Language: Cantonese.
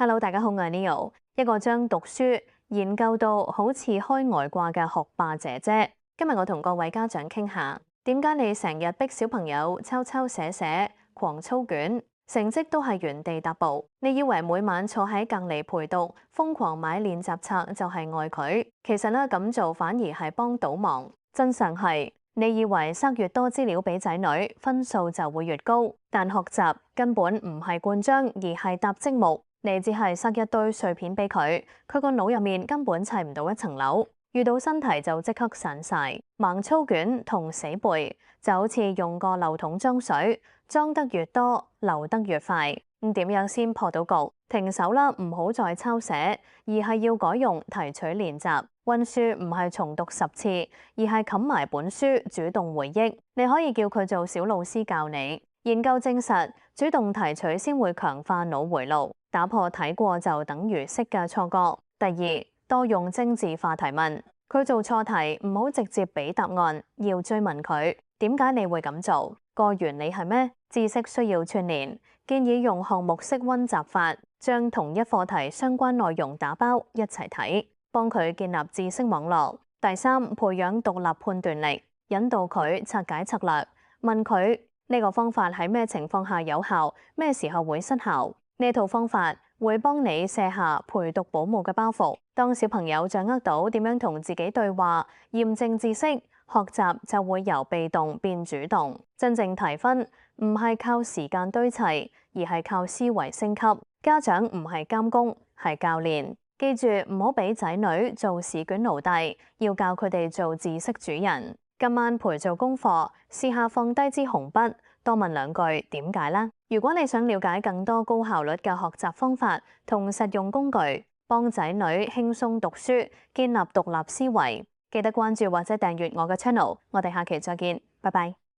Hello，大家好，我係 Neo，一個將讀書研究到好似開外掛嘅學霸姐姐。今日我同各位家長傾下，點解你成日逼小朋友抄抄寫寫、狂操卷，成績都係原地踏步？你以為每晚坐喺隔離陪讀、瘋狂買練習冊就係愛佢？其實咧咁做反而係幫倒忙。真相係，你以為塞越多資料俾仔女，分數就會越高，但學習根本唔係灌漿，而係搭積木。你只係塞一堆碎片俾佢，佢個腦入面根本砌唔到一層樓，遇到新題就即刻散晒。盲操卷同死背就好似用個漏桶裝水，裝得越多，流得越快。咁點樣先破到局？停手啦，唔好再抄寫，而係要改用提取練習。溫書唔係重讀10次，而係冚埋本書，主動回憶。你可以叫佢做小老師教你。研究證實，主動提取先會強化腦回路，打破睇過就等於識嘅錯覺。第二，多用精緻化提問，佢做錯題唔好直接俾答案，要追問佢點解你會咁做，個原理係咩？知識需要串聯，建議用項目式溫習法，將同一課題相關內容打包一齊睇，幫佢建立知識網絡。第三，培養獨立判斷力，引導佢拆解策略，問佢呢個方法喺咩情況下有效，咩時候會失效？呢套方法會幫你卸下陪讀保姆嘅包袱。當小朋友掌握到點樣同自己對話，驗證知識，學習就會由被動變主動。真正提分唔係靠時間堆砌，而係靠思維升級。家長唔係監工，係教練。記住唔好俾仔女做試卷奴隸，要教佢哋做知識主人。今晚陪做功課，試下放低支紅筆，多問兩句點解啦。如果你想了解更多高效率嘅學習方法同實用工具，幫仔女輕鬆讀書，建立獨立思維，記得關注或者訂閱我嘅 channel。我哋下期再見，拜拜。